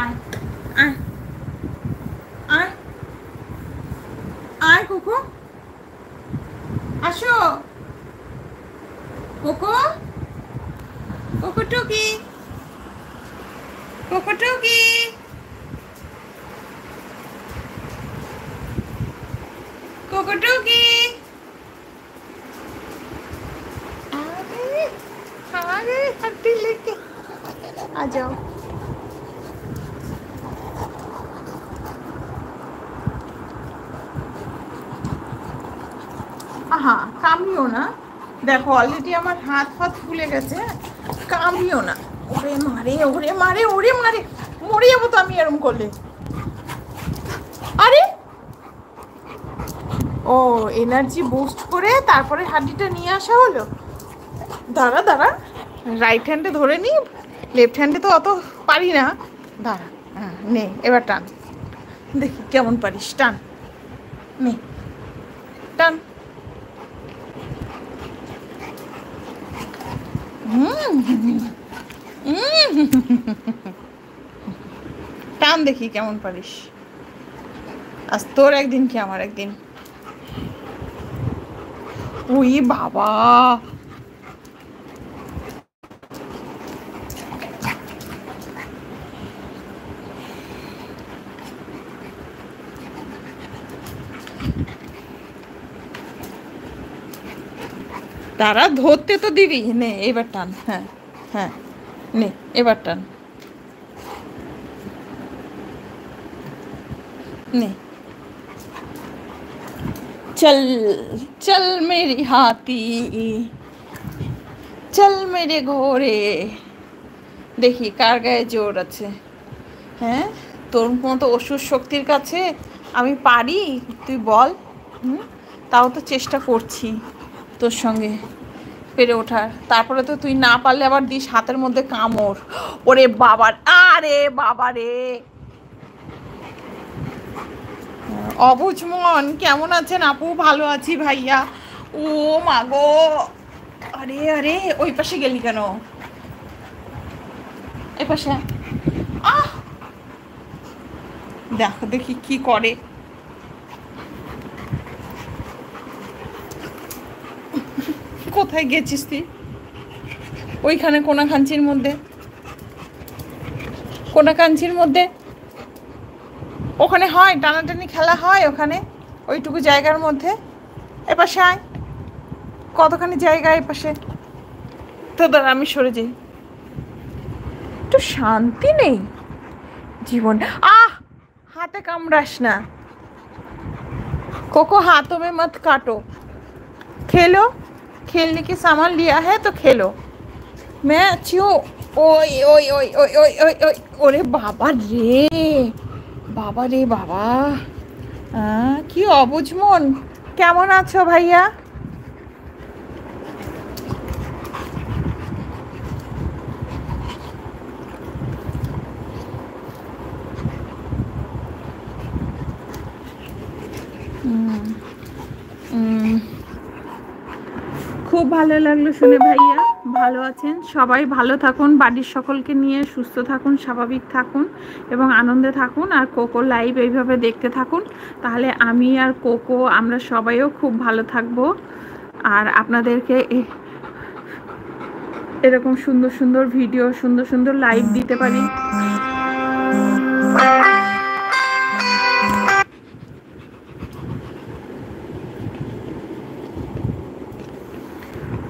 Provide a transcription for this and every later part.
আয় আয় আয় আয় কোকো, আসো কোকো, কোকো টুকি, কোকো টুকি, কোকো টুকি। अरे हड्डी लेके आ जाओ। আহা কামিও না, দেখো অলরেডি আমার হাত ফাত ফুলে গেছে। কামিও না, ওরে মারে ওরে মারে ওরে মারে, মরে যাবো তো আমি এরম করলে। আরে ও এনার্জি বুস্ট করে তারপরে হাড্ডিটা নিয়ে আসা হলো। দাঁড়া দাঁড়া, রাইট হ্যান্ডে ধরে নি, লেফট হ্যান্ডে তো অত পারি না। দাঁড়া, হ্যাঁ নে এবার টান, দেখি কেমন পারিস, টান নে, টান। টান দেখি কেমন পারিস। আজ তোর একদিন কি আমার একদিন। উই বাবা, তারা ধরতে তো দিবি, নে এবার টান, হ্যাঁ হ্যাঁ নে এবার টান, নে চল চল মেরি হাতি, চল মেরে ঘোরে, দেখি কার গায়ে জোর আছে। হ্যাঁ তোর মতো অসুর শক্তির কাছে আমি পারি, তুই বল। তাও তো চেষ্টা করছি তোর সঙ্গে পেরে ওঠার, তারপরে তো তুই না পারলে আবার দিস হাতের মধ্যে কামড়। ওরে বাবার, আরে বাবা রে। অবুঝ মন কেমন আছেন আপু? ভালো আছি ভাইয়া। ও মা গো, আরে আরে ওই পাশে গেলি কেন? এই পাশে আহ, দেখো দেখি কি করে। কোথায় গেছিস তুই? ওইখানে কোনাকাঞ্চির মধ্যে, কোনাকাঞ্চির মধ্যে ওখানে হয় টানাটানি খেলা হয় ওখানে, ওইটুকু জায়গার মধ্যে। এপাশে আয়, কতখানি জায়গা এপাশে। তো দাঁড়া আমি সরে যাই, একটু শান্তি নেই জীবন। আহ हाथे कामड़ास ना कोको, हाथों में मत काटो, खेलो, खेलने की सामान लिया है तो खेलो, मैं अच्छी हूँ। ओए ओए ओए ओए ओए ओए ओए, ओरे बाबा रे, बाबा रे बाबा। কি অবুঝ মন, কেমন আছো ভাইয়া? খুব ভালো লাগলো শুনে ভাইয়া, ভালো আছেন সবাই, ভালো থাকুন, বাড়ির সকলকে নিয়ে সুস্থ থাকুন, স্বাভাবিক থাকুন এবং আনন্দে থাকুন। আর কোকো লাইভ এইভাবে দেখতে থাকুন, তাহলে আমি আর কোকো আমরা সবাইও খুব ভালো থাকবো আর আপনাদেরকে এরকম সুন্দর সুন্দর ভিডিও, সুন্দর সুন্দর লাইভ দিতে পারি।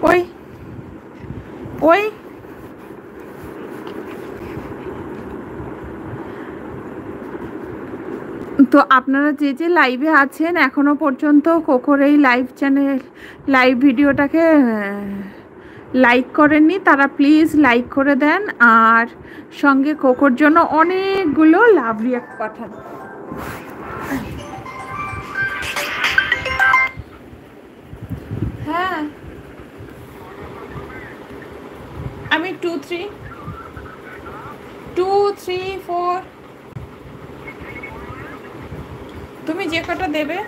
ওই ওই তো আপনারা যে যে লাইভে আছেন এখনো পর্যন্ত কোকোর এই লাইভ চ্যানেল, লাইভ ভিডিওটাকে লাইক করেননি, তারা প্লিজ লাইক করে দেন আর সঙ্গে কোকোর জন্য অনেকগুলো লাভ রিয়াক্ট পাঠান। হ্যাঁ আমি 2 3 4 তুমি যে কটা দেবে